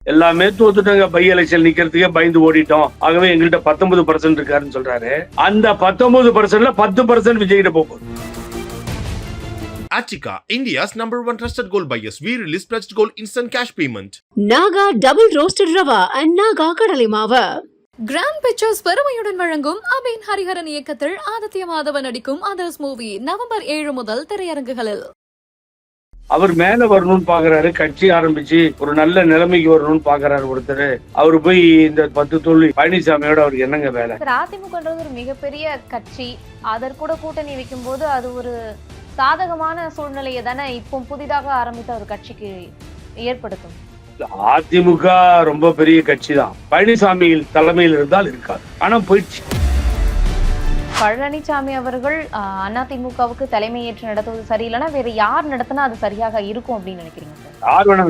எல்லாமே தோத்துட்டாங்க. By election நிக்கிறதுக்கே பயந்து ஓடிட்டோம். ஆகவே எங்கள்கிட்ட 19% இருக்காருன்னு சொல்றாரு. அந்த 19%ல 10% விஜய் கிட்ட போகும். Attica, India's #1 trusted gold buyers. We release pledged gold instant cash payment. Naga double roasted rava and Naga கடலை மாவு. கிராண்ட் பிக்சர்ஸ் பெருமையுடன் வழங்கும் அபின் ஹரிஹரன் இயக்கத்தில் ஆதித்ய மாதவன் நடிக்கும் அதர்ஸ் மூவி நவம்பர் 7 முதல் திரையரங்குகளில். அவர் மேல வரணும்னு பாக்குறாரு. கட்சி ஆரம்பிச்சு ஒரு நல்ல நிலைமைக்கு வரணும்னு பாக்குறாரு ஒருத்தர். அவரு போய் இந்த 10 தோல்வி பழனிசாமியோட அவருக்கு என்னங்க வேலை? அதிமுகன்றது ஒரு மிகப்பெரிய கட்சி. அதற்கூட கூட்டணி வைக்கும் போது அது ஒரு சாதகமான சூழ்நிலையை தானே இப்போ புதிதாக ஆரம்பித்த ஒரு கட்சிக்கு ஏற்படுத்தும். அதிமுக ரொம்ப பெரிய கட்சி தான். பழனிசாமி தலைமையில் இருந்தால் இருக்காது. ஆனா போயிடுச்சு. பழனிசாமி அவர்கள் அதிமுகவுக்கு தலைமை ஏற்று நடத்துவது சரியில்லைன்னா வேற யார் நடத்தினா அது சரியாக இருக்கும் அப்படின்னு நினைக்கிறீங்க சார்? யார் வேணா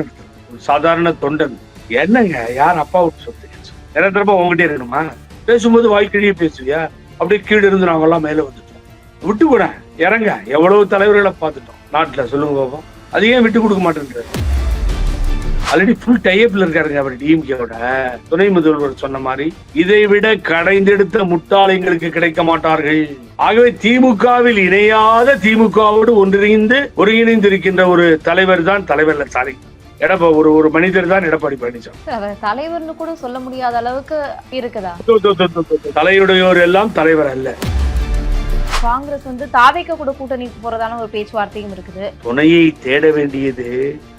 ஒரு சாதாரண தொண்டன் என்னங்க, யார் அப்பா விட்டு சொத்து நிரந்தரமா உங்ககிட்டே இருக்கணுமா? பேசும்போது வாய்க்கிழியே பேசுவியா? அப்படியே கீழே இருந்து நாங்க எல்லாம் மேல வந்துட்டோம். விட்டு கூட இறங்க. எவ்வளவு தலைவர்களை பார்த்துட்டோம் நாட்டுல, சொல்லுங்க பாப்போம். அது ஏன் விட்டு கொடுக்க மாட்டேன்றாரு? ஆல்ரெடி ஃபுல் டைப்ல இருக்காருங்க அவர் டிஎம்கேவோட. துணை முதல்வர் சொன்ன மாதிரி இதை விட கடைந்தெடுத்த முட்டாளைங்களுக்கு கிடைக்க மாட்டார்கள். ஆகவே திமுகவில் இணையாத திமுகவோடு ஒருங்கிணைந்து இருக்கின்ற ஒரு தலைவர் தான் தலைவர் சாரி ஒரு மனிதர் தான் எடப்பாடி பழனிசாமி. தலைவர்னு கூட சொல்ல முடியாத அளவுக்கு இருக்குதா? தலையுடையோர் எல்லாம் தலைவர் அல்ல. காங்கிரஸ் தாவேக கூட கூட்டணிக்கு போறதான ஒரு பேச்சுவார்த்தையும் இருக்குது. துணையை தேட வேண்டியது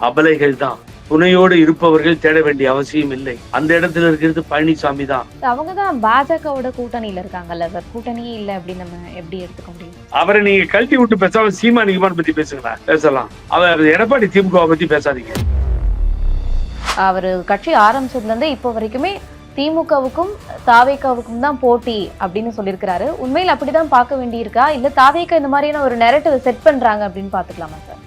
அபலைகள் தான். துணையோடு இருப்பவர்கள் தேட வேண்டிய அவசியம் இல்லை. அந்த இடத்துல இருக்கிறது பழனிசாமி தான். அவங்கதான் பாஜகவோட கூட்டணியில இருக்காங்கல்ல சார். கூட்டணியே இல்ல அப்படின்னு நம்ம எப்படி எடுத்துக்க முடியும்? அவரை நீங்க கழட்டி விட்டு பேசாம சீமா நிகமான் பத்தி பேசுங்களா? பேசலாம். அவர் எடப்பாடி திமுக பத்தி பேசாதீங்க. அவரு கட்சி ஆரம்பிச்சதுல இருந்து இப்போ வரைக்குமே திமுகவுக்கும் தாவேகாவுக்கும் தான் போட்டி அப்படின்னு சொல்லியிருக்கிறாரு. உண்மையில் அப்படிதான் பார்க்க வேண்டியிருக்கா, இல்ல தாவேகா இந்த மாதிரியான ஒரு நெரேட்டிவ் செட் பண்றாங்க அப்படின்னு பாத்துக்கலாமா sir?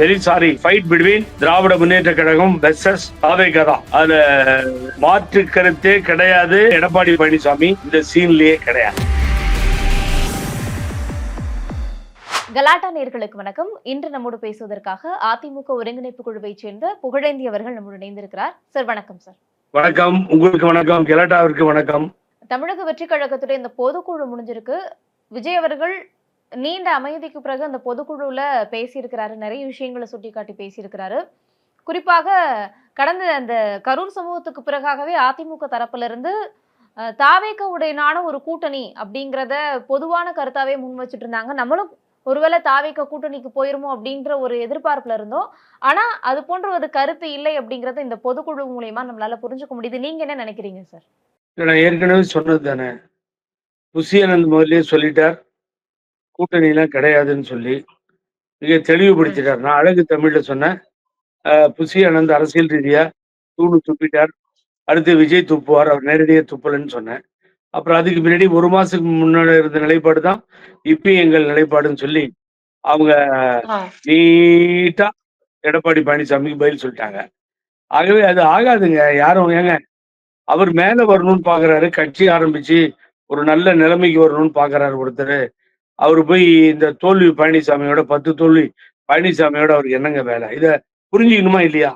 Very sorry. Fight between Dravida Munnetra Kazhagam versus தாவேகா தான். அதுல மாற்று கருத்தே கிடையாது. எடப்பாடி பழனிசாமி இந்த சீன்லயே கிடையாது. கலாட்டா நேயர்களுக்கு வணக்கம். இன்று நம்மோடு பேசுவதற்காக அதிமுக ஒருங்கிணைப்பு குழுவை சேர்ந்த புகழேந்தி அவர்கள் நம்மோடு இணைந்திருக்கிறார். சார் வணக்கம். சார் வணக்கம். உங்களுக்கு வணக்கம். கலாட்டாவிற்கு வணக்கம். தமிழக வெற்றி கழகத்துடைய இந்த பொதுக்குழு முடிஞ்சிருக்கு. விஜய் அவர்கள் நீண்ட அமைதிக்கு பிறகு அந்த பொதுக்குழுல பேசியிருக்கிறாரு. நிறைய விஷயங்களை சுட்டிக்காட்டி பேசியிருக்கிறாரு. குறிப்பாக கடந்த அந்த கரூர் சம்பவத்துக்கு பிறகாகவே அதிமுக தரப்புல இருந்து தாவேகாவுடையனான ஒரு கூட்டணி அப்படிங்கிறத பொதுவான கருத்தாவே முன் வச்சுட்டு இருந்தாங்க. நம்மளும் ஒருவேளை தாவேகா கூட்டணிக்கு போயிருமோ அப்படின்ற ஒரு எதிர்பார்ப்புல இருந்தோம். ஆனா அது போன்ற ஒரு கருத்து இல்லை அப்படிங்கறத இந்த பொதுக்குழு மூலியமா நம்மளால புரிஞ்சுக்க முடியுது. நீங்க என்ன நினைக்கிறீங்க சார்? நான் ஏற்கனவே சொன்னது தானே. புசியானந்த் முதலே சொல்லிட்டார் கூட்டணி எல்லாம் கிடையாதுன்னு சொல்லி மிக தெளிவுபடுத்திட்டார். நான் அழகு தமிழ்ல சொன்னேன். புசியானந்த் அரசியல் ரீதியா துப்பிட்டார். அடுத்து விஜய் துப்புவார். அவர் நேரடியாக துப்பலன்னு சொன்னேன். அப்புறம் அதுக்கு முன்னாடி ஒரு மாசத்துக்கு முன்னாடி இருந்த நிலைப்பாடு தான் இப்பயும் எங்கள் நிலைப்பாடுன்னு சொல்லி அவங்க நீட்டா எடப்பாடி பழனிசாமிக்கு பதில் சொல்லிட்டாங்க. ஆகவே அது ஆகாதுங்க. யாரும் ஏங்க அவர் மேல வரணும்னு பாக்குறாரு. கட்சி ஆரம்பிச்சு ஒரு நல்ல நிலைமைக்கு வரணும்னு பாக்குறாரு ஒருத்தர். அவரு போய் இந்த தோல்வி பழனிசாமியோட 10 தோல்வி பழனிசாமியோட அவருக்கு என்னங்க வேலை? இத புரிஞ்சுக்கணுமா இல்லையா?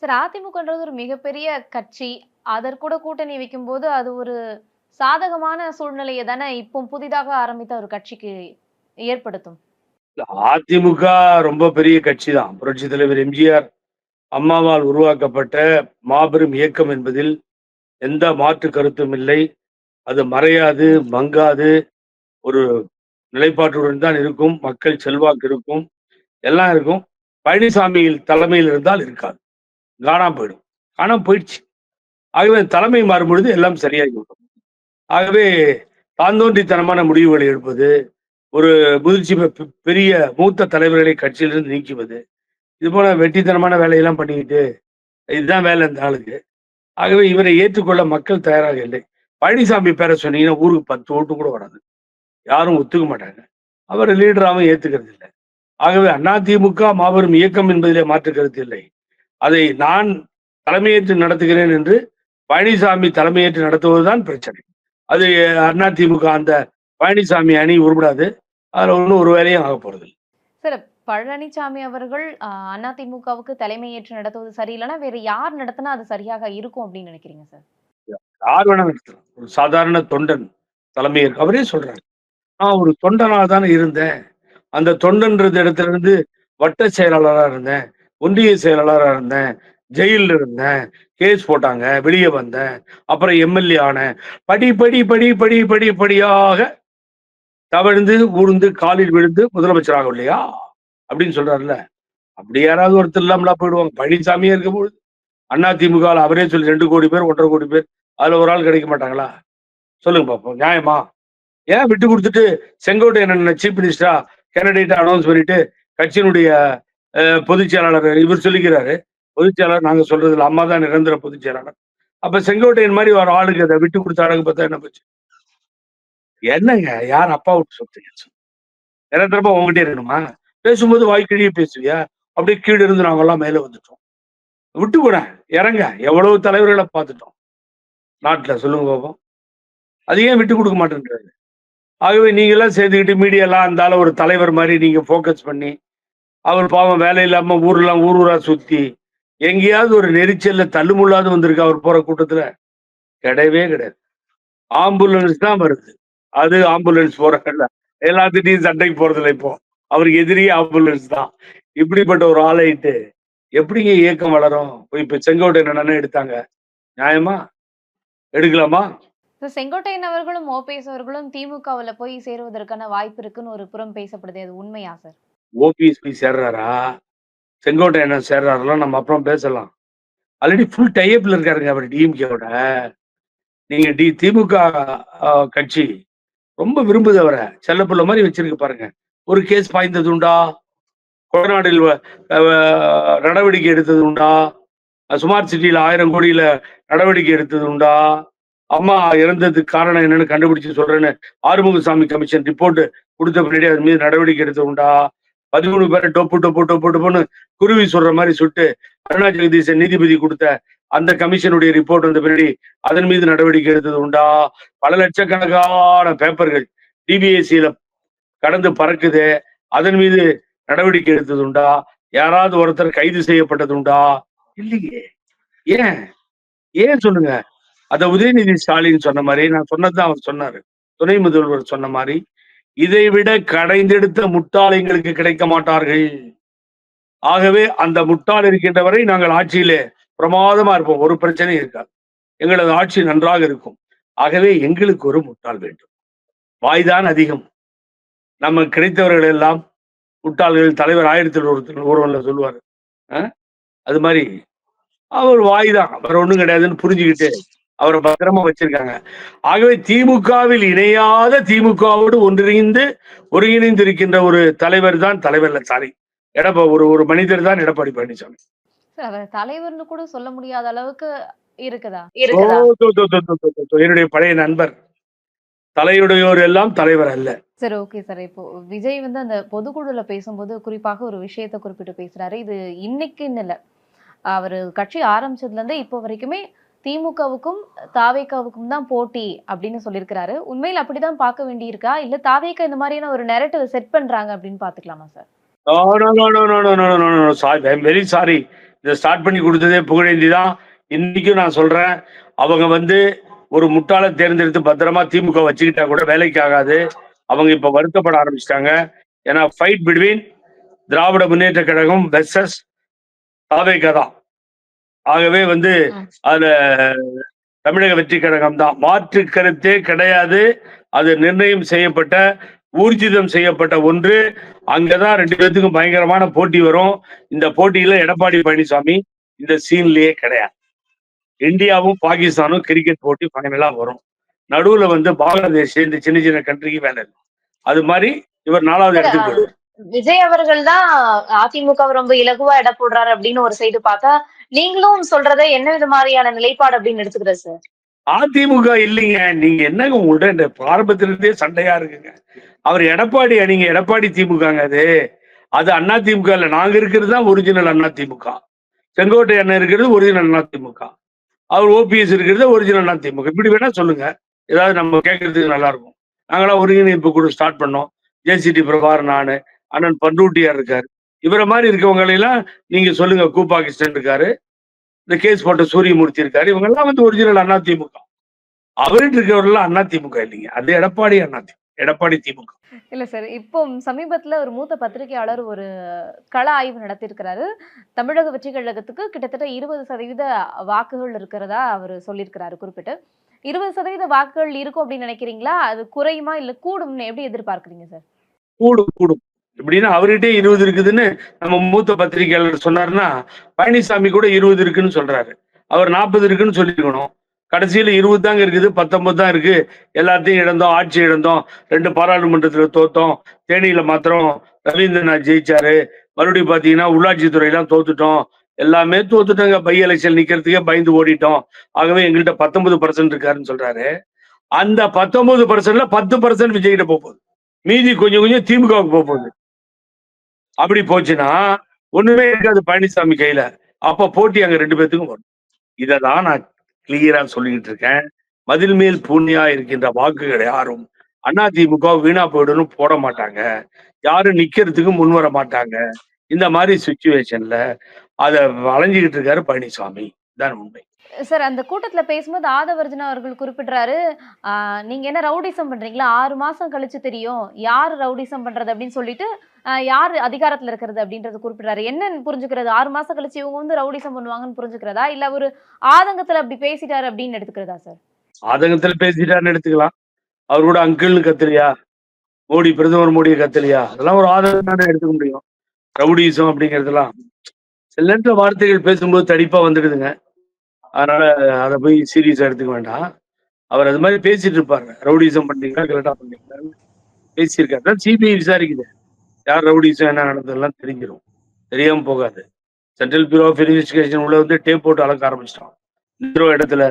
சார் அதிமுகன்றது ஒரு மிகப்பெரிய கட்சி. அதற்கூட கூட்டணி வைக்கும் போது அது ஒரு சாதகமான சூழ்நிலையை தானே இப்போ புதிதாக ஆரம்பித்த ஒரு கட்சிக்கு ஏற்படுத்தும். அதிமுக ரொம்ப பெரிய கட்சி தான். புரட்சி தலைவர் எம்ஜிஆர் அம்மாவால் உருவாக்கப்பட்ட மாபெரும் இயக்கம் என்பதில் எந்த மாற்று கருத்தும் இல்லை. அது மறையாது, மங்காது, ஒரு நிலைப்பாட்டுடன் தான் இருக்கும். மக்கள் செல்வாக்கு இருக்கும், எல்லாம் இருக்கும். பழனிசாமி தலைமையில் இருந்தால் இருக்காது, காணாம போயிடும். காணாம போயிடுச்சு. ஆகவே தலைமை மாறும் பொழுது எல்லாம் சரியாகிவிடும். ஆகவே தாந்தோன்றித்தனமான முடிவுகளை எடுப்பது, ஒரு முதிர்ச்சி பெரிய மூத்த தலைவர்களை கட்சியிலிருந்து நீக்குவது, இது போல வெட்டித்தனமான வேலையெல்லாம் பண்ணிக்கிட்டு இதுதான் வேலை இந்த ஆளுக்கு. ஆகவே இவரை ஏற்றுக்கொள்ள மக்கள் தயாராக இல்லை. பழனிசாமி பேர சொன்னீங்கன்னா ஊருக்கு 10 ஓட்டு கூட வராது. யாரும் ஒத்துக்க மாட்டாங்க. அவர் லீடராகவும் ஏத்துக்கிறது இல்லை. ஆகவே அதிமுக மாபெரும் இயக்கம் என்பதிலே மாற்று கருத்து இல்லை. அதை நான் தலைமையேற்று நடத்துகிறேன் என்று பழனிசாமி தலைமையேற்று நடத்துவதுதான் பிரச்சனை. அது அதிமுக அந்த பழனிசாமி அணி உருப்படாது. அதுல ஒன்றும் ஒரு வேலையும் ஆக போறது. சார் பழனிசாமி அவர்கள் அதிமுகவுக்கு தலைமையேற்று நடத்துவது சரியில்லைன்னா வேற யார் நடத்தினா அது சரியாக இருக்கும் அப்படின்னு நினைக்கிறீங்க சார்? யார் வேணா நடத்தலாம். ஒரு சாதாரண தொண்டன் தலைமை அவரே சொல்றாரு. நான் ஒரு தொண்டனா தானே இருந்தேன். அந்த தொண்டன்றது இடத்துல இருந்து வட்ட செயலாளரா இருந்தேன். ஒன்றிய செயலாளரா இருந்தேன். ஜெயில்ல இருந்தேன். கேஸ் போட்டாங்க. வெளிய வந்தேன். அப்புறம் எம்எல்ஏ ஆனேன். படி, படி, படி, படி, படி, படியாக தவழ்ந்து, ஊர்ந்து, காலில் விழுந்து முதலமைச்சர் ஆகும் இல்லையா? அப்படின்னு சொல்றாருல்ல. அப்படி யாராவது ஒருத்தர் இல்லாமலா போயிடுவாங்க. பழனிசாமியே இருக்கும்பொழுது அதிமுகவுல அவரே சொல்லி 2 கோடி பேர், 1.5 கோடி பேர். அதுல ஒரு ஆள் கிடைக்க மாட்டாங்களா? சொல்லுங்க பாப்போம். நியாயமா? ஏன் விட்டு குடுத்துட்டு செங்கோட்டையன் சீஃப் மினிஸ்டரா கேண்டிடேட் அனௌன்ஸ் பண்ணிட்டு கட்சியினுடைய பொதுச் செயலாளர் இவர் சொல்லிக்கிறாரு. பொதுச் செயலாளர் நாங்க சொல்றதுல அம்மா தான் நிரந்தர பொதுச் செயலாளர். அப்ப செங்கோட்டையன் மாதிரி ஒரு ஆளுக்கு அதை விட்டு கொடுத்த அழகு பார்த்தா என்ன போச்சு? என்னங்க யார் அப்பா விட்டு சொத்து? நிரந்தரமா உங்ககிட்டே இருக்கணுமா? பேசும்போது வாய்க்கிழியே பேசுவியா? அப்படியே கீழே இருந்து நாங்கெல்லாம் மேல வந்துட்டோம். விட்டு கூட இறங்க. எவ்வளவு தலைவர்களை பார்த்துட்டோம் நாட்டுல, சொல்லுங்க பாப்போம். அது ஏன் விட்டு கொடுக்க மாட்டேன்றாரு? ஆகவே நீங்க எல்லாம் சேர்த்துக்கிட்டு மீடியாலாம் அந்த ஒரு தலைவர் மாதிரி நீங்க போக்கஸ் பண்ணி, அவர் பாவம் வேலை இல்லாம ஊர்லாம் ஊர் ஊரா சுத்தி எங்கேயாவது ஒரு நெரிச்சல்ல தள்ளுமுள்ளாது வந்திருக்கு அவர் போற கூட்டத்துல? கிடையவே கிடையாது. ஆம்புலன்ஸ் தான் வருது. அது ஆம்புலன்ஸ் போறதில்ல. எல்லாத்துட்டையும் சண்டைக்கு போறதில்ல இப்போ. அவருக்கு எதிரியே ஆம்புலன்ஸ் தான். இப்படிப்பட்ட ஒரு ஆளையிட்டு எப்படிங்க இயக்கம் வளரும்? இப்ப செங்கோட்டையன் அண்ணனே எடுத்தாங்க. நியாயமா? எடுக்கலாமா? செங்கோட்டையன் அவர்களும் ஓபிஎஸ் அவர்களும் திமுகவுல போய் சேருவதற்கான வாய்ப்பு இருக்குன்னு ஒரு புறம் பேசப்படுது. அது உண்மையா சார்? ஓபிஎஸ் போய் சேர்றாரா? செங்கோட்டையன் சேர்றாருலாம் நம்ம அப்புறம் பேசலாம். ஆல்ரெடி ஃபுல் டைப்ல இருக்காருங்க அவர் டிஎம்கேவோட. நீங்க திமுக கட்சி ரொம்ப விரும்புது அவரை. செல்லப்புள்ள மாதிரி வச்சிருக்கு பாருங்க. ஒரு கேஸ் பாய்ந்தது உண்டா? கொடநாடில் நடவடிக்கை எடுத்தது உண்டா? ஸ்மார்ட் சிட்டியில 1000 கோடியில நடவடிக்கை எடுத்தது உண்டா? அம்மா இறந்ததுக்கு காரணம் என்னன்னு கண்டுபிடிச்சு சொல்றேன்னு ஆறுமுகசாமி கமிஷன் ரிப்போர்ட் கொடுத்த பின்னாடி அது மீது நடவடிக்கை எடுத்தது உண்டா? 13 பேரை டொப்பு டொப்பு டொப்பு டொப்புன்னு குருவி சொல்ற மாதிரி சுட்டு அருணா ஜெகதீசன் நீதிபதி கொடுத்த அந்த கமிஷனுடைய ரிப்போர்ட் வந்த பின்னாடி அதன் மீது நடவடிக்கை எடுத்தது உண்டா? பல லட்சக்கணக்கான பேப்பர்கள் டிபிஎஸ்சியில கடந்து பறக்குது. அதன் மீது நடவடிக்கை எடுத்தது உண்டா? யாராவது ஒருத்தர் கைது செய்யப்பட்டது உண்டா? இல்லையே. ஏன் ஏன் சொல்லுங்க? அத உதயநிதி ஸ்டாலின் சொன்ன மாதிரி, நான் சொன்னதுதான் அவர் சொன்னாரு. துணை முதல்வர் சொன்ன மாதிரி, இதை விட கடைந்தெடுத்த முட்டாள் எங்களுக்கு கிடைக்க மாட்டார்கள். ஆகவே அந்த முட்டாள் இருக்கின்ற வரை நாங்கள் ஆட்சியிலே பிரமாதமா இருப்போம். ஒரு பிரச்சனையும் இருக்காது. எங்களது ஆட்சி நன்றாக இருக்கும். ஆகவே எங்களுக்கு ஒரு முட்டாள் வேண்டும். வாய்தான் அதிகம். நம்ம கிடைத்தவர்கள் எல்லாம் முட்டாள்கள். தலைவர் 1001 சொல்லுவாரு. அது மாதிரி அவர் வாய்தான், வேற ஒண்ணும் கிடையாதுன்னு புரிஞ்சுக்கிட்டு அவரை பத்திரமா வச்சிருக்காங்க. ஆகவே திமுகவில் இணையாத திமுகவோடு ஒருங்கிணைந்து இருக்கின்ற ஒரு தலைவர் தான் தலைவர் சாரி ஒரு மனிதர் தான் எடப்பாடி பழனிசாமி. அவர் தலைவர்னு கூட சொல்ல முடியாத அளவுக்கு இருக்குதா? என்னுடைய பழைய நண்பர். தலையுடையோர் எல்லாம் தலைவர் அல்ல. சரி, ஓகே சார். இப்போ விஜய் வந்து அந்த பொதுக்குழுல பேசும்போது குறிப்பாக ஒரு விஷயத்த குறிப்பிட்டு பேசுறாரு. இது இன்னைக்குன்னு இல்ல. அவரு கட்சி ஆரம்பிச்சதுல இருந்தே இப்போ வரைக்குமே திமுகவுக்கும் தாவேகாவுக்கும் தான் போட்டி அப்படின்னு சொல்லியிருக்கிறாரு. உண்மையில் அப்படிதான் பார்க்க வேண்டியிருக்கா? இல்ல தாவேகா இந்த மாதிரியான ஒரு நெரேட்டிவ் செட் பண்றாங்க அப்படின்னு பாத்துக்கலாமா சார்? Very sorry. இதை ஸ்டார்ட் பண்ணி கொடுத்ததே புகழேந்தி தான். இன்னைக்கும் நான் சொல்றேன், அவங்க வந்து ஒரு முட்டாளை தேர்ந்தெடுத்து பத்திரமா திமுக வச்சுக்கிட்டா கூட வேலைக்கு ஆகாது. அவங்க இப்ப வருத்தப்பட ஆரம்பிச்சிட்டாங்க. ஏன்னா fight between Dravida Munnetra Kazhagam versus தாவேகா தான். ஆகவே வந்து அதுல தமிழக வெற்றி கழகம் தான். மாற்று கருத்தே கிடையாது. அது நிர்ணயம் செய்யப்பட்ட, ஊர்ஜிதம் செய்யப்பட்ட ஒன்று. அங்கதான் 2 பேத்துக்கும் பயங்கரமான போட்டி வரும். இந்த போட்டியில எடப்பாடி பழனிசாமி இந்த சீன்லயே கிடையாது. இந்தியாவும் பாகிஸ்தானும் கிரிக்கெட் போட்டி ஃபைனலா வரும். நடுவுல வந்து பங்களாதேஷ், இந்த சின்ன சின்ன கண்ட்ரிக்கு வேலை இல்லை. அது மாதிரி இவர் 4வது இடத்துக்கு போடுவார். விஜய் அவர்கள் தான் அதிமுக ரொம்ப இலகுவா எடை போடுறாரு அப்படின்னு ஒரு சைடு பார்த்தா, நீங்களும் சொல்றதை என்ன விதமாரியான நிலைப்பாடு அப்படின்னு எடுத்துக்கிறது சார்? அதிமுக இல்லைங்க. நீங்க என்னங்க உங்கள்ட்ட இந்த ஆரம்பத்திலிருந்தே சண்டையா இருக்குங்க. அவர் எடப்பாடி அணிங்க, எடப்பாடி திமுகங்க. அது அண்ணா திமுக இல்ல. நாங்க இருக்கிறது தான் ஒரிஜினல் அண்ணா திமுக. செங்கோட்டை அண்ணன் இருக்கிறது ஒரிஜினல் அண்ணா திமுக. அவர் ஓபிஎஸ் இருக்கிறது ஒரிஜினல் அண்ணா திமுக. இப்படி வேணா சொல்லுங்க, ஏதாவது நம்ம கேட்கறதுக்கு நல்லா இருக்கும். நாங்களாம் ஒருங்கிணைப்பு கூட ஸ்டார்ட் பண்ணோம். ஜேசிடி பிரபாகர், நானு, அண்ணன் பண்ருட்டியார் இருக்காரு. இவரை மாதிரி இருக்கவங்களை எல்லாம் நீங்க சொல்லுங்க. கூப்பா கிருஷ்ணன் இருக்காரு, இந்த கேஸ் போட்ட சூரியமூர்த்தி இருக்காரு, இவங்க எல்லாம் வந்து ஒரிஜினல் அதிமுக. அவர்கிட்ட இருக்கிறவர்கள் அதிமுக இல்லைங்க, அது எடப்பாடி அதிமுக, எடப்பாடி திமுக. இல்ல சார். இப்போ சமீபத்துல ஒரு மூத்த பத்திரிகையாளர் ஒரு கள ஆய்வு நடத்தியிருக்கிறாரு. தமிழக வெற்றி கழகத்துக்கு கிட்டத்தட்ட 20% வாக்குகள் இருக்கிறதா அவரு சொல்லியிருக்கிறாரு குறிப்பிட்டு. 20% வாக்குகள் இருக்கும் அப்படின்னு நினைக்கிறீங்களா? அது குறையுமா இல்ல கூடும்னு எப்படி எதிர்பார்க்கிறீங்க சார்? கூடும் கூடும். எப்படின்னா அவர்கிட்டே 20 இருக்குதுன்னு நம்ம மூத்த பத்திரிகையாளர் சொன்னாருன்னா, பழனிசாமி கூட 20 இருக்குன்னு சொல்றாரு. அவர் 40 இருக்குன்னு சொல்லியிருக்கணும். கடைசியில 20 தாங்க இருக்குது, 19 தான் இருக்கு. எல்லாத்தையும் இழந்தோம், ஆட்சி இழந்தோம், 2 பாராளுமன்றத்துல தோத்தோம், தேனியில மாத்திரம் ரவீந்திரநாத் ஜெயிச்சாரு, மறுபடியும் பாத்தீங்கன்னா உள்ளாட்சி துறையெல்லாம் தோத்துட்டோம், எல்லாமே தோத்துட்டோங்க. பை எலெக்ஷன் நிக்கிறதுக்கே பயந்து ஓடிட்டோம். ஆகவே எங்கள்கிட்ட 19% இருக்காருன்னு சொல்றாரு. அந்த 19%ல 10% விஜய்கிட்ட போகுது, மீதி கொஞ்சம் கொஞ்சம் திமுகவுக்கு போகுது. அப்படி போச்சுன்னா ஒண்ணுமே இருக்காது பழனிசாமி கையில. அப்ப போட்டி அங்க 2 பேத்துக்கும் வரும். இததான் நான் கிளியரா சொல்லிக்கிட்டு இருக்கேன். மதில் மேல் பூனியா இருக்கின்ற வாக்குகள் யாரும் அதிமுக வீணா போயிடும்னு போட மாட்டாங்க, யாரும் நிக்கிறதுக்கு முன் வர மாட்டாங்க. இந்த மாதிரி சிச்சுவேஷன்ல அத வளைஞ்சுகிட்டு இருக்காரு பழனிசாமி. இதான் உண்மை. சார் அந்த கூட்டத்துல பேசும்போது ஆதவர்ஜுனா அவர்கள் குறிப்பிடுறாரு, நீங்க என்ன ரவுடிசம் பண்றீங்களா? 6 மாசம் கழிச்சு தெரியும் யாரு ரவுடிசம் பண்றது அப்படின்னு சொல்லிட்டு, யாரு அதிகாரத்துல இருக்கிறது அப்படின்றத குறிப்பிடுறாரு. என்னன்னு புரிஞ்சுக்கிறது? 6 மாசம் கழிச்சு இவங்க வந்து ரவுடிசம் பண்ணுவாங்கன்னு புரிஞ்சுக்கிறதா? இல்ல ஒரு ஆதங்கத்துல அப்படி பேசிட்டாரு அப்படின்னு எடுத்துக்கிறதா சார்? ஆதங்கத்துல பேசிட்டாருன்னு எடுத்துக்கலாம். அவர் கூட அங்கிள்னு கத்துறியா, மோடி பிரதமர் மோடியை கத்துறியா, அதெல்லாம் ஒரு ஆதங்கம் தானே எடுத்துக்க முடியும். ரவுடிசம் அப்படிங்கிறதுலாம் சில நேரத்துல வார்த்தைகள் பேசும்போது தடிப்பா வந்துடுதுங்க. அதனால அதை போய் சீரியஸா எடுத்துக்க வேண்டாம். அவர் அது மாதிரி பேசிட்டு இருப்பாரு. ரவுடிசம் பண்ணீங்களா, கரெக்டா பண்ணீங்களான்னு பேசியிருக்காரு. சிபிஐ விசாரிக்குது, யார் ரவுடிசம் என்ன நடந்ததெல்லாம் தெரிஞ்சிடும், தெரியாம போகாது. சென்ட்ரல் பியூரோ ஆஃப் இன்வெஸ்டிகேஷன் உள்ள வந்து டேப் போட்டு அளக்க ஆரம்பிச்சிட்டோம். இந்த இடத்துல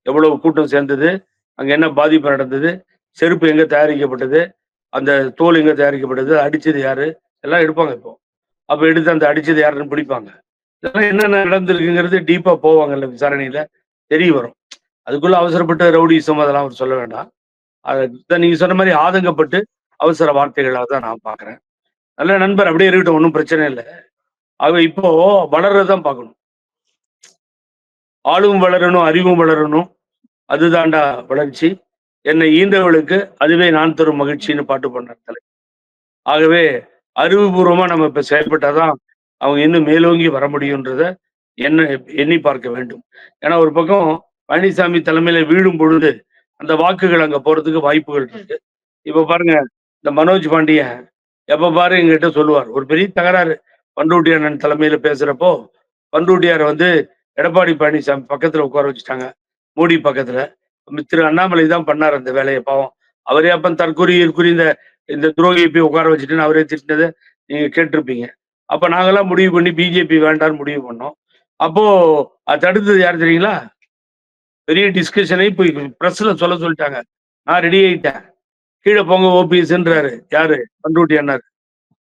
எவ்வளவு கூட்டம் சேர்ந்தது, அங்க என்ன பாதிப்பு நடந்தது, செருப்பு எங்க தயாரிக்கப்பட்டது, அந்த தோல் எங்க தயாரிக்கப்பட்டது, அடிச்சது யாரு, எல்லாம் எடுப்பாங்க இப்போ. அப்ப எடுத்து அந்த அடிச்சது யாருன்னு பிடிப்பாங்க. இதெல்லாம் என்னென்ன நடந்திருக்குங்கிறது டீப்பா போவாங்கல்ல விசாரணையில, தெரிய வரும். அதுக்குள்ள அவசரப்பட்டு ரவுடிசம் அதெல்லாம் அவர் சொல்ல வேண்டாம். அதை நீங்க சொன்ன மாதிரி ஆதங்கப்பட்டு அவசர வார்த்தைகளாக தான் நான் பாக்குறேன். நல்ல நண்பர், அப்படியே இருக்கட்டும், ஒன்றும் பிரச்சனை இல்லை. ஆக இப்போ வளர்றதான் பார்க்கணும். ஆளும் வளரணும், அறிவும் வளரணும், அதுதான்டா வளர்ச்சி. என்னை ஈன்றவளுக்கு அதுவே நான் தரும் மகிழ்ச்சின்னு பாட்டு பண்ணார் தலை. ஆகவே அறிவுபூர்வமா நம்ம இப்ப செயல்பட்டாதான் அவங்க இன்னும் மேலோங்கி வர முடியும்ன்றத எண்ணி பார்க்க வேண்டும். ஏன்னா ஒரு பக்கம் பழனிசாமி தலைமையில வீழும் பொழுது அந்த வாக்குகள் அங்க போறதுக்கு வாய்ப்புகள் இருக்கு. இப்ப பாருங்க, இந்த மனோஜ் பாண்டியன் எப்ப பாரு எங்கிட்ட சொல்லுவார், ஒரு பெரிய தகராறு பண்ருட்டி அண்ணன் தலைமையில பேசுறப்போ, பண்ருட்டியாரை வந்து எடப்பாடி பழனிசாமி பக்கத்துல உட்கார வச்சுட்டாங்க, மோடி பக்கத்துல. திரு அண்ணாமலை தான் பண்ணார் அந்த வேலையை, பாவம். அவரே அப்ப தற்கொலை இந்த துரோகியை போய் உட்கார வச்சுட்டுன்னு அவரே திட்டினதை நீங்க கேட்டிருப்பீங்க. அப்ப நாங்கெல்லாம் முடிவு பண்ணி பிஜேபி வேண்டான்னு முடிவு பண்ணோம். அப்போ அது தடுத்தது யார் தெரியுங்களா? பெரிய டிஸ்கஷனை போய் பிரஸ்ல சொல்லிட்டாங்க. நான் ரெடி ஆயிட்டேன், கீழே போங்க ஓபிஎஸ்ன்றாரு. யாரு? பண்ருட்டி அண்ணார்.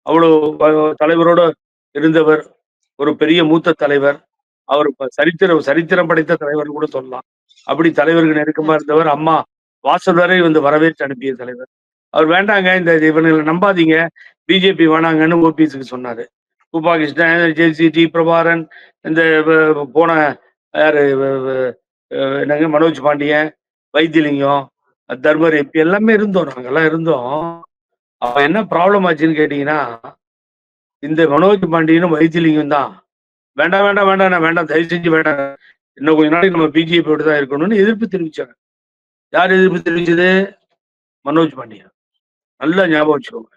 அவ்வளவு தலைவரோட இருந்தவர், ஒரு பெரிய மூத்த தலைவர். அவர் சரித்திரம் படைத்த தலைவர் கூட சொல்லலாம். அப்படி தலைவருக்கு நெருக்கமா இருந்தவர். அம்மா வாசல் வரை வந்து வரவேற்று அனுப்பிய தலைவர். அவர் வேண்டாங்க, இந்த இவர்களை நம்பாதீங்க, பிஜேபி வேணாங்கன்னு ஓபிஎஸ்க்கு சொன்னாரு. கூப்பா கிருஷ்ணன், ஜேசி டி பிரபாரன், இந்த போன யாரு என்னங்க மனோஜ் பாண்டியன், வைத்திலிங்கம், தர்மர் எம்பி எல்லாமே இருந்தோம், நாங்கெல்லாம் இருந்தோம். அப்ப என்ன ப்ராப்ளம் ஆச்சுன்னு கேட்டீங்கன்னா, இந்த மனோஜ் பாண்டியனும் வைத்திலிங்கம் தான் வேண்டாம் வேண்டாம் வேண்டாம், நான் வேண்டாம், தயவு செஞ்சு வேண்டாம், இன்னும் கொஞ்ச நாளைக்கு நம்ம பிஜேபியோட தான் இருக்கணும்னு எதிர்ப்பு தெரிவிச்சாங்க. யார் எதிர்ப்பு தெரிவிச்சது? மனோஜ் பாண்டியன். நல்லா ஞாபகம் வச்சுக்கோங்க.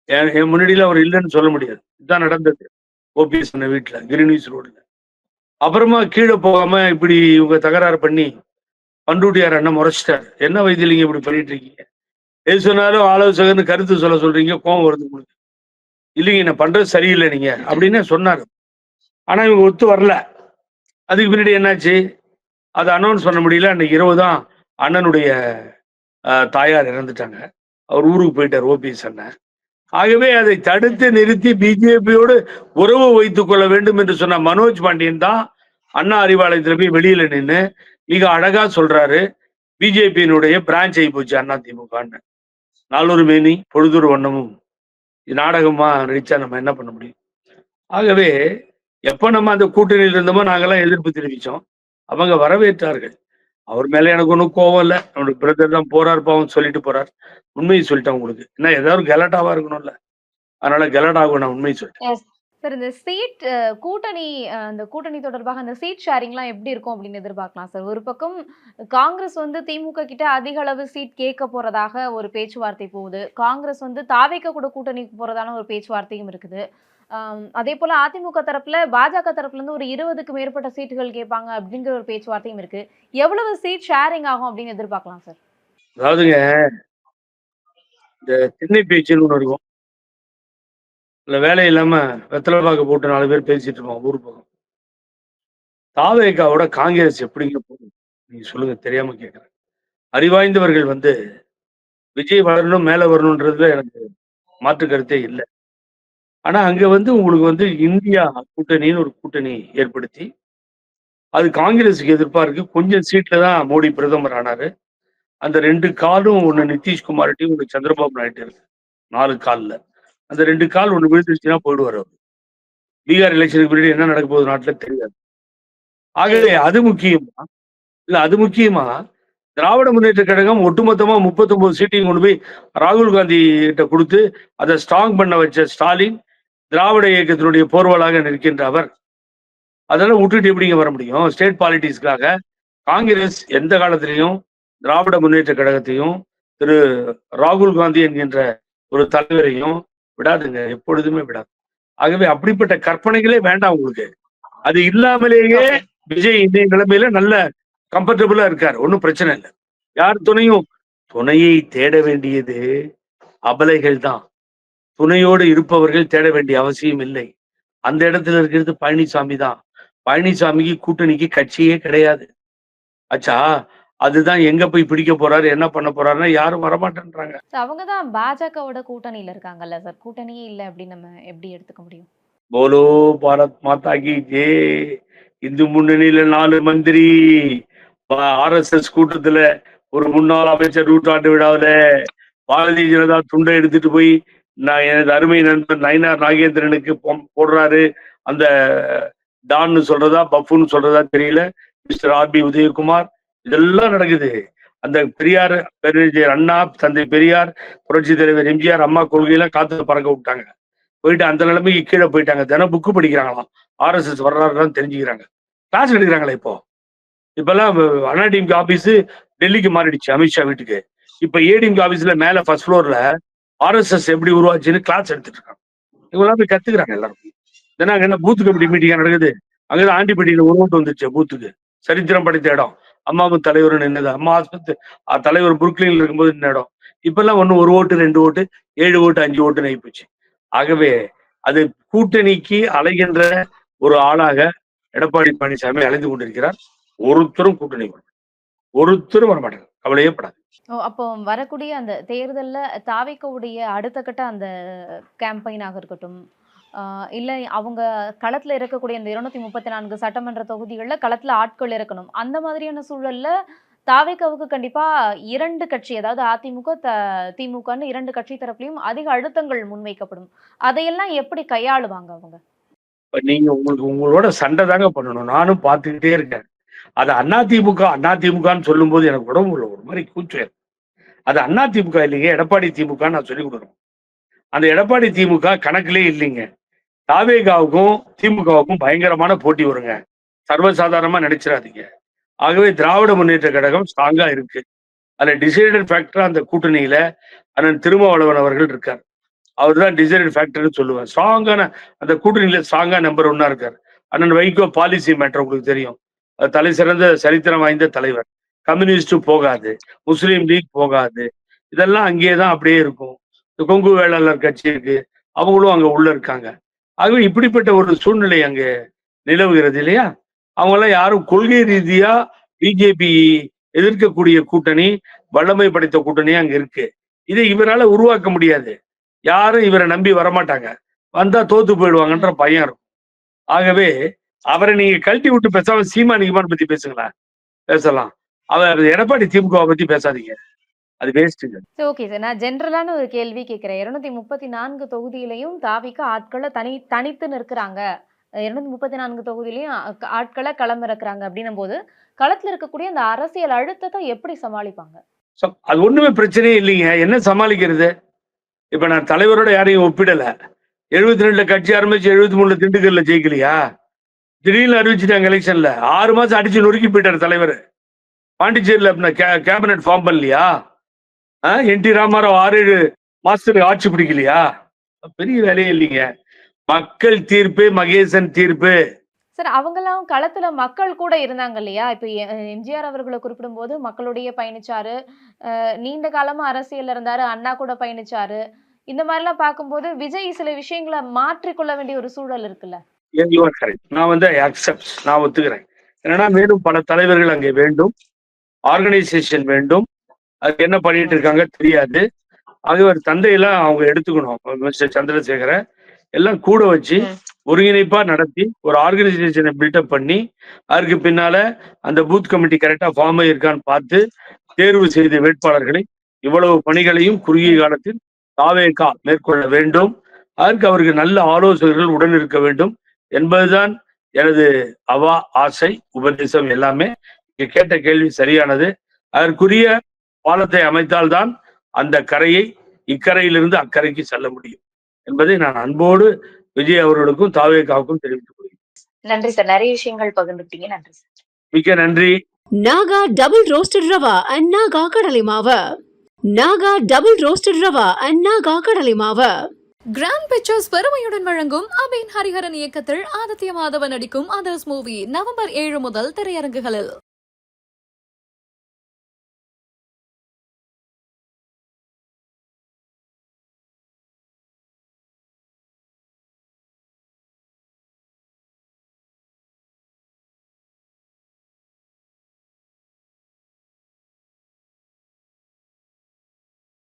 என் முன்னாடியில அவர் இல்லைன்னு சொல்ல முடியாது. இதுதான் நடந்தது ஓபிஎஸ் வீட்டுல, கிரீன்விச் ரோட்ல. அப்புறமா கீழே போகாம இப்படி இவங்க தகராறு பண்ணி பண்ருட்டியார் அண்ணன் முறைச்சிட்டாரு. என்ன வைத்திலிங்க இப்படி பண்ணிட்டு இருக்கீங்க, எது சொன்னாலும் ஆலோசகர்னு கருத்து சொல்றீங்க, கோபம் வருது உங்களுக்கு. இல்லைங்க, நான் பண்றது சரியில்லை நீங்க அப்படின்னு சொன்னாரு. ஆனா இவங்க ஒத்து வரல. அதுக்கு பின்னாடி என்னாச்சு, அதை அனௌன்ஸ் பண்ண முடியல. அன்னைக்கு இரவு தான் அண்ணனுடைய தாயார் இறந்துட்டாங்க. அவர் ஊருக்கு போயிட்டார் ஓபிஎஸ் அண்ணன். ஆகவே அதை தடுத்து நிறுத்தி பிஜேபியோடு உறவு வைத்துக் கொள்ள வேண்டும் என்று சொன்ன மனோஜ் பாண்டியன் தான் அண்ணா அறிவாலயத்துல போய் வெளியில நின்று மிக அழகா சொல்றாரு, பிஜேபியினுடைய பிரான்ச் ஆகி போச்சு அதிமுக. நாளொரு மேனி பொழுதொரு வண்ணமும் நாடகமா நடிச்சா நம்ம என்ன பண்ண முடியும்? ஆகவே எப்ப நம்ம அந்த கூட்டணியில் இருந்தோமோ நாங்கெல்லாம் எதிர்ப்பு தெரிவிச்சோம். அவங்க வரவேற்றார்கள். அவர் மேல எனக்கு ஒண்ணும் கோவம் இல்ல. என்னோட பிரதர் தான் போறார் பாவம் சொல்லிட்டு போறார். உண்மையை சொல்லிட்டேன் உங்களுக்கு. ஏன்னா ஏதாவது கலாட்டாவா இருக்கணும்ல. அதனால கலாட்டாவுக்கு நான் உண்மையை சொல்லிட்டேன். எஸ். சார் இந்த சீட் கூட்டணி அந்த கூட்டணி தொடர்பாக அந்த சீட் ஷேரிங்லாம் எப்படி இருக்கும் அப்படின்னு எதிர்பார்க்கலாம் சார்? ஒரு பக்கம் காங்கிரஸ் வந்து திமுக கிட்ட அதிக அளவு சீட் கேட்க போறதாக ஒரு பேச்சுவார்த்தை போகுது. காங்கிரஸ் வந்து தாவேக கூட கூட்டணிக்கு போறதான ஒரு பேச்சுவார்த்தையும் இருக்குது. அதே போல அதிமுக தரப்புல பாஜக தரப்புல இருந்து ஒரு 20க்கு மேற்பட்ட சீட்டுகள் கேட்பாங்க அப்படிங்கிற ஒரு பேச்சுவார்த்தையும் இருக்கு. எவ்வளவு சீட் ஷேரிங் ஆகும் அப்படின்னு எதிர்பார்க்கலாம் சார்? அதாவதுங்க இந்த திண்ணை பேச்சுன்னு ஒண்ணு இருக்கும். இல்ல வேலை இல்லாம வெத்தலை பாக்கு போட்டு 4 பேர் பேசிட்டு இருப்போம் ஊர் பக்கம். தாவேகாவோட காங்கிரஸ் எப்படிங்க போகும்? நீங்க சொல்லுங்க தெரியாம கேட்கிறேன். அறிவாய்ந்தவர்கள் வந்து விஜய் வளரணும் மேல வரணும்ன்றதுல எனக்கு மாற்று கருத்தே இல்ல. ஆனா அங்க வந்து உங்களுக்கு வந்து இந்தியா கூட்டணின்னு ஒரு கூட்டணி ஏற்படுத்தி அது காங்கிரஸுக்கு எதிர்ப்பா இருக்கு. கொஞ்சம் சீட்ல தான் மோடி பிரதமர் ஆனாரு. அந்த 2 காலும் ஒண்ணு நிதிஷ்குமார்ட்டயும், ஒண்ணு சந்திரபாபு நாயுடு இருக்கு. 4 கால்ல. அந்த 2 கால் ஒண்ணு விழுந்துருச்சுன்னா போயிடுவாரு அவரு. பீகார் எலெக்ஷனுக்கு முன்னாடி என்ன நடக்க போகுது நாட்டுல தெரியாது. ஆகவே அது முக்கியமா? இல்ல அது முக்கியமா? திராவிட முன்னேற்ற கழகம் ஒட்டுமொத்தமா 39 சீட்டையும் கொண்டு போய் ராகுல் காந்தி கிட்ட குடுத்து அதை ஸ்ட்ராங் பண்ண வச்ச ஸ்டாலின், திராவிட இயக்கத்தினுடைய போர்வாளாக நிற்கின்ற அவர். அதெல்லாம் விட்டுட்டு எப்படிங்க வர முடியும்? ஸ்டேட் பாலிடிக்ஸ்க்காக காங்கிரஸ் எந்த காலத்திலையும் திராவிட முன்னேற்ற கழகத்தையும் திரு ராகுல் காந்தி என்கின்ற ஒரு தலைவரையும் விடாதுங்க. எப்பொழுதுமே விடாது. ஆகவே அப்படிப்பட்ட கற்பனைகளே வேண்டாம் உங்களுக்கு. அது இல்லாமலேயே விஜய் இந்திய நிலைமையில நல்ல கம்ஃபர்டபுளா இருக்காரு. ஒன்றும் பிரச்சனை இல்லை. யார் துணையை தேட வேண்டியது அபலைகள் தான். துணையோடு இருப்பவர்கள் தேட வேண்டிய அவசியம் இல்லை. அந்த இடத்துல இருக்கிறது பழனிசாமி தான். பழனிசாமிக்கு கூட்டணிக்கு கட்சியே கிடையாது. ஆச்சா, அதுதான் எங்க போய் பிடிக்க போறாரு, என்ன பண்ண போறாருன்னா யாரும் வரமாட்டேன்றாங்க. அவங்க தான் பாஜகவோட கூட்டணியில இருக்காங்கல்ல சார். கூட்டணியே இல்ல அப்படின்னு நம்ம எப்படி எடுத்துக்க முடியும்? போலோ பாரத் மாதா கி ஜெய். இந்து முன்னணியில 4 மந்திரி. ஆர்எஸ்எஸ் கூட்டத்துல ஒரு முன்னாள் அமைச்சர் நூற்றாண்டு விழாவில பாரதிய ஜனதா துண்டை எடுத்துட்டு போய் நான் எனது அருமை நண்பர் நயினார் நாகேந்திரனுக்கு போடுறாரு. அந்த டான்னு சொல்றதா பஃப்னு சொல்றதா தெரியல. Mister R P Udayakumar. இதெல்லாம் நடக்குது. அந்த பெரியார் பேரறிஞர் அண்ணா, தந்தை பெரியார், புரட்சி தலைவர் எம்ஜிஆர் அம்மா கொள்கையெல்லாம் காத்துல பறக்க விட்டாங்க. போயிட்டு அந்த நிலைமைக்கு கீழே போயிட்டாங்க. தினம் புக்கு படிக்கிறாங்களாம். ஆர்எஸ்எஸ் வரலாறுலாம் தெரிஞ்சுக்கிறாங்க. கிளாஸ் எடுக்கிறாங்களே இப்போ. இப்பெல்லாம் அண்ணாடிஎம்கே ஆபீஸ் டெல்லிக்கு மாறிடுச்சு அமித்ஷா வீட்டுக்கு. இப்ப ஏடிஎம்கே ஆபீஸ்ல மேல ஃபர்ஸ்ட் ஃப்ளோர்ல ஆர்எஸ்எஸ் எப்படி உருவாச்சுன்னு கிளாஸ் எடுத்துட்டு இருக்காங்க. இவங்கெல்லாம் போய் கத்துக்கிறாங்க எல்லாரும். ஏன்னா அங்க என்ன பூத்து கமிட்டி மீட்டிங்கா நடக்குது. அங்கதான் ஆண்டிப்பட்டியில ஒரு ஓட்டு வந்துருச்சு பூத்துக்கு. சரித்திரம் படைத்த இடம். அம்மாவும் தலைவரும் நின்னது. அம்மா ஆஸ்பத்திரி தலைவர் புருக்லின்ல இருக்கும்போது நின்ன இடம். இப்பெல்லாம் ஒண்ணு 1 ஓட்டு 2 ஓட்டு 7 ஓட்டு 5 ஓட்டுன்னு ஆயிப்போச்சு. ஆகவே அது கூட்டணிக்கு அலைகின்ற ஒரு ஆளாக எடப்பாடி பழனிசாமி அலைந்து கொண்டிருக்கிறார். ஒருத்தரும் கூட்டணி ஒருத்தரும் வரமாட்டாங்க. கவலையே படாது. அப்போ வரக்கூடிய அந்த தேர்தல்ல தாவேகாவுடைய அடுத்த கட்ட அந்த கேம்பெயினாக இருக்கட்டும், இல்ல அவங்க களத்துல இருக்கக்கூடிய இந்த 234 சட்டமன்ற தொகுதிகள்ல களத்துல ஆட்கள் இருக்கணும். அந்த மாதிரியான சூழல்ல தாவேகாவுக்கு கண்டிப்பா 2 கட்சி, அதாவது அதிமுக, திமுகன்னு 2 கட்சி தரப்புலயும் அதிக அழுத்தங்கள் முன்வைக்கப்படும். அதையெல்லாம் எப்படி கையாளுவாங்க அவங்க? நீங்க உங்களோட சண்டை தாங்க பண்ணணும். நானும் பார்த்துக்கிட்டே இருக்கேன். அது அதிமுகன்னு சொல்லும் போது எனக்கு உடம்புல ஒரு மாதிரி கூச்சம். அது அதிமுக இல்லைங்க, எடப்பாடி திமுக நான் சொல்லிக் கொடுக்குறோம். அந்த எடப்பாடி திமுக கணக்கிலே இல்லைங்க. தாவேகாவுக்கும் திமுகவுக்கும் பயங்கரமான போட்டி வருங்க. சர்வசாதாரணமா நினைச்சிடாதீங்க. ஆகவே திராவிட முன்னேற்ற கழகம் ஸ்ட்ராங்கா இருக்கு. அதுல டிசைடட் ஃபேக்டரா அந்த கூட்டணியில அண்ணன் திருமாவளவன் அவர்கள் இருக்கார். அவர் தான் டிசைடட் ஃபேக்டர்னு சொல்லுவேன். ஸ்ட்ராங்கான அந்த கூட்டணியில ஸ்ட்ராங்கா நம்பர் 1 இருக்காரு. அண்ணன் வைகோ பாலிசி மேட்டர் உங்களுக்கு தெரியும். தலை சிறந்த சரித்திரம் வாய்ந்த தலைவர். கம்யூனிஸ்ட் போகாது, முஸ்லீம் லீக் போகாது. இதெல்லாம் அங்கேயேதான் அப்படியே இருக்கும். கொங்கு வேளாளர் கட்சி இருக்கு, அவங்களும் அங்க உள்ள இருக்காங்க. ஆகவே இப்படிப்பட்ட ஒரு சூழ்நிலை அங்க நிலவுகிறது இல்லையா? அவங்க எல்லாம் யாரும் கொள்கை ரீதியா பிஜேபி எதிர்க்கக்கூடிய கூட்டணி, வல்லமை படைத்த கூட்டணி அங்க இருக்கு. இதை இவரால உருவாக்க முடியாது. யாரும் இவரை நம்பி வரமாட்டாங்க. வந்தா தோத்து போயிடுவாங்கன்ற பயம் இருக்கும். ஆகவே அவரை நீங்க கழட்டி விட்டு பேசாம சீமான் பத்தி பேசுங்களேன், பேசலாம். அவர் எடப்பாடி திமுக பத்தி பேசாதீங்க. அது வேஸ்ட்டுங்க. சரி, ஓகே சார். நான் ஜென்ரலான ஒரு கேள்வி கேட்கிறேன். 234 தொகுதியிலையும் தாவிக ஆட்கள தனித்து நிற்கிறாங்க. 234 தொகுதியிலயும் ஆட்கள களமிறக்குறாங்க அப்படின்னும்போது, களத்துல இருக்கக்கூடிய அந்த அரசியல் அழுத்தத்த எப்படி சமாளிப்பாங்க? அது ஒண்ணுமே பிரச்சனையே இல்லைங்க. என்ன சமாளிக்கிறது? இப்ப நான் தலைவரோட யாரையும் ஒப்பிடல. 72 கட்சி ஆரம்பிச்சு 73 திண்டுக்கல்ல ஜெயிக்கலையா? திடீர்னு அறிவிச்சுட்டாங்க எலெக்ஷன்ல. 6 மாசம் அடிச்சு நொறுக்கி போயிட்டாரு தலைவர். பாண்டிச்சேரியில கேபினட் ஃபார்ம் பண்ணலையா? என்டி ராமாராவ் 6-7 மாசத்துக்கு ஆட்சி பிடிக்கலையா? பெரிய வேலையே இல்லைங்க. மக்கள் தீர்ப்பு, மகேசன் தீர்ப்பு. சார், அவங்கலாம் களத்துல மக்கள் கூட இருந்தாங்க இல்லையா? இப்ப எம்ஜிஆர் அவர்கள குறிப்பிடும்போது மக்களோடயே பயணிச்சாரு. நீண்ட காலமா அரசியல்ல இருந்தாரு. அண்ணா கூட பயணிச்சாரு. இந்த மாதிரிலாம் பார்க்கும்போது விஜய் சில விஷயங்கள மாற்றிக்கொள்ள வேண்டிய ஒரு சூழல் இருக்குல்ல? You are correct. நான் வந்து அக்செப்ட். நான் ஒத்துக்கிறேன். என்னன்னா மேலும் பல தலைவர்கள் அங்கே வேண்டும். ஆர்கனைசேஷன் வேண்டும். அதுக்கு என்ன பண்ணிட்டு இருக்காங்க தெரியாது. அது ஒரு தந்தையெல்லாம் அவங்க எடுத்துக்கணும். மிஸ்டர் சந்திரசேகர எல்லாம் கூட வச்சு ஒருங்கிணைப்பா நடத்தி ஒரு ஆர்கனைசேஷனை பில்டப் பண்ணி அதுக்கு பின்னால அந்த பூத் கமிட்டி கரெக்டா ஃபார்ம் ஆயிருக்கான்னு பார்த்து தேர்வு செய்த வேட்பாளர்களை இவ்வளவு பணிகளையும் குறுகிய காலத்தில் தாவேகா மேற்கொள்ள வேண்டும். அதற்கு அவருக்கு நல்ல ஆலோசகர்கள் உடன் இருக்க வேண்டும் என்பதுதான் எனது ஆசை, உபதேசம் எல்லாமே. இங்க கேட்ட கேள்வி சரியானது. அதற்குரிய பாலத்தை அமைத்தால்தான் அந்த கரையை இக்கரையிலிருந்து அக்கறைக்கு செல்ல முடியும் என்பதை நான் அன்போடு விஜய் அவர்களுக்கும் தாவேகாவுக்கும் தெரிவித்துக் கொள்கிறேன். நன்றி சார். நிறைய விஷயங்கள் பகிர்ந்துட்டீங்க. நன்றி சார். மிக்க நன்றி. Naga double roasted rava and Naga கடலை மாவு. Naga double roasted rava and Naga கடலை மாவு. கிராண்ட் பிக்சர்ஸ் பெருமையுடன் வழங்கும் அபேன் ஹரிஹரன் இயக்கத்தில் ஆதித்ய மாதவன் நடிக்கும் அதர்ஸ் மூவி நவம்பர் 7 முதல் திரையரங்குகளில்.